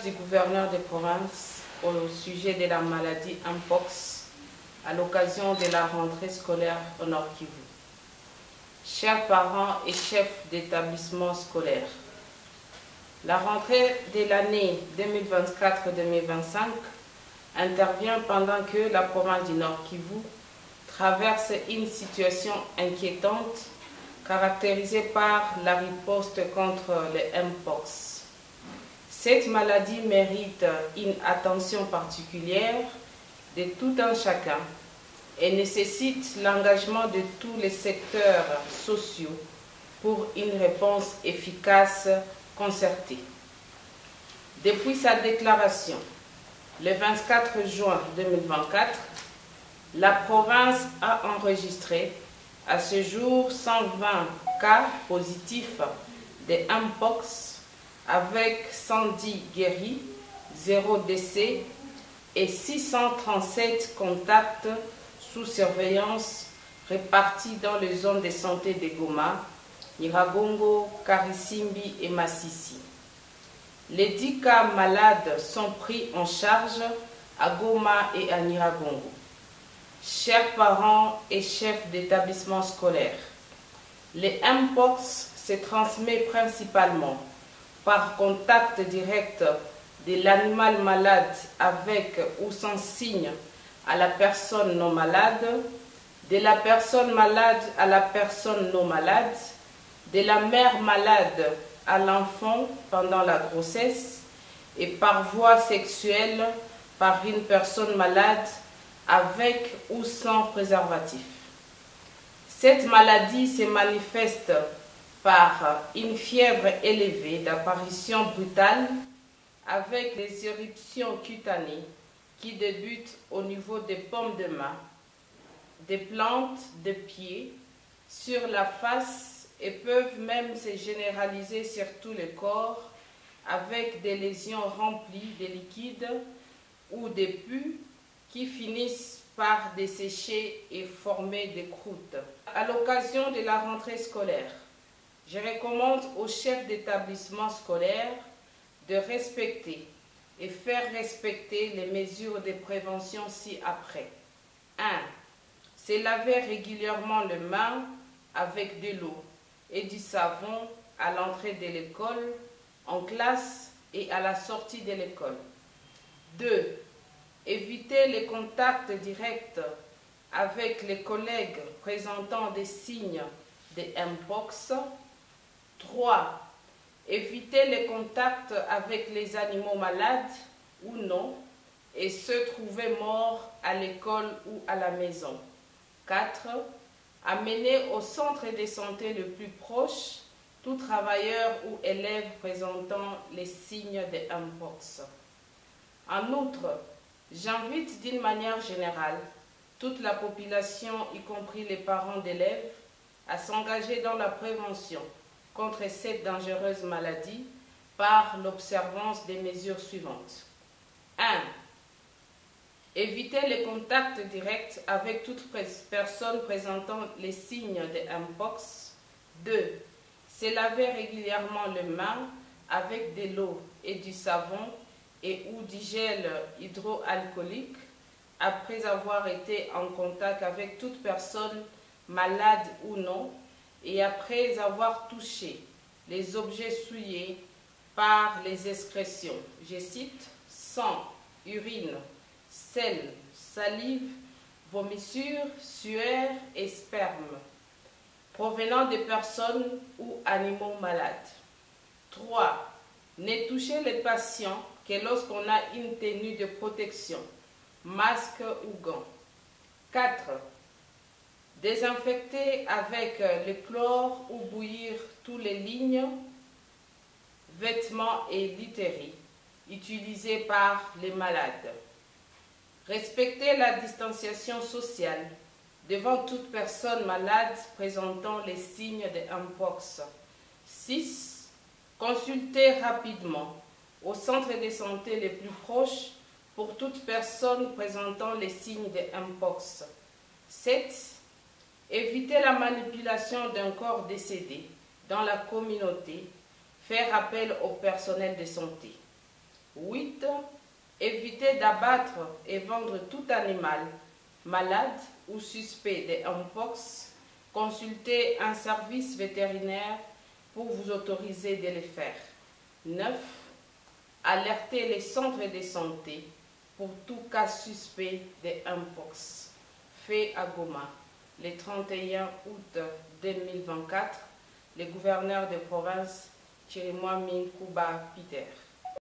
du gouverneur de province au sujet de la maladie Mpox à l'occasion de la rentrée scolaire au Nord Kivu. Chers parents et chefs d'établissement scolaire, la rentrée de l'année 2024-2025 intervient pendant que la province du Nord Kivu traverse une situation inquiétante caractérisée par la riposte contre le Mpox. Cette maladie mérite une attention particulière de tout un chacun et nécessite l'engagement de tous les secteurs sociaux pour une réponse efficace concertée. Depuis sa déclaration, le 24 juin 2024, la province a enregistré à ce jour 120 cas positifs de Mpox avec 110 guéris, 0 décès et 637 contacts sous surveillance répartis dans les zones de santé de Goma, Nyiragongo, Karisimbi et Masisi. Les 10 cas malades sont pris en charge à Goma et à Nyiragongo. Chers parents et chefs d'établissement scolaire, les Mpox se transmet principalement par contact direct de l'animal malade avec ou sans signe à la personne non malade, de la personne malade à la personne non malade, de la mère malade à l'enfant pendant la grossesse et par voie sexuelle par une personne malade avec ou sans préservatif. Cette maladie se manifeste par une fièvre élevée d'apparition brutale avec des éruptions cutanées qui débutent au niveau des paumes de main, des plantes de pieds, sur la face et peuvent même se généraliser sur tout le corps avec des lésions remplies de liquide ou des pus qui finissent par dessécher et former des croûtes. À l'occasion de la rentrée scolaire, je recommande aux chefs d'établissement scolaire de respecter et faire respecter les mesures de prévention ci-après. 1. Se laver régulièrement les mains avec de l'eau et du savon à l'entrée de l'école, en classe et à la sortie de l'école. 2. Éviter les contacts directs avec les collègues présentant des signes de Mpox. 3. Éviter les contacts avec les animaux malades ou non et se trouver morts à l'école ou à la maison. 4. Amener au centre de santé le plus proche tout travailleur ou élève présentant les signes de Mpox. En outre, j'invite d'une manière générale toute la population, y compris les parents d'élèves, à s'engager dans la prévention contre cette dangereuse maladie par l'observance des mesures suivantes. 1. Éviter les contacts directs avec toute personne présentant les signes de Mpox. 2. Se laver régulièrement les mains avec de l'eau et du savon et ou du gel hydroalcoolique après avoir été en contact avec toute personne malade ou non et après avoir touché les objets souillés par les excrétions. Je cite: sang, urine, sel, salive, vomissures, sueur et sperme provenant des personnes ou animaux malades. 3. Ne toucher les patients que lorsqu'on a une tenue de protection, masque ou gants. 4. Désinfecter avec le chlore ou bouillir tous les lignes, vêtements et literies utilisés par les malades. Respecter la distanciation sociale devant toute personne malade présentant les signes de Mpox. 6. Consulter rapidement au centre de santé les plus proches pour toute personne présentant les signes de Mpox. 7. Éviter la manipulation d'un corps décédé dans la communauté. Faire appel au personnel de santé. 8. Éviter d'abattre et vendre tout animal malade ou suspect de mpox. Consultez un service vétérinaire pour vous autoriser de le faire. 9. Alerter les centres de santé pour tout cas suspect de mpox. Fait à Goma, le 31 août 2024, le gouverneur de province Chirimwami Kuba Peter.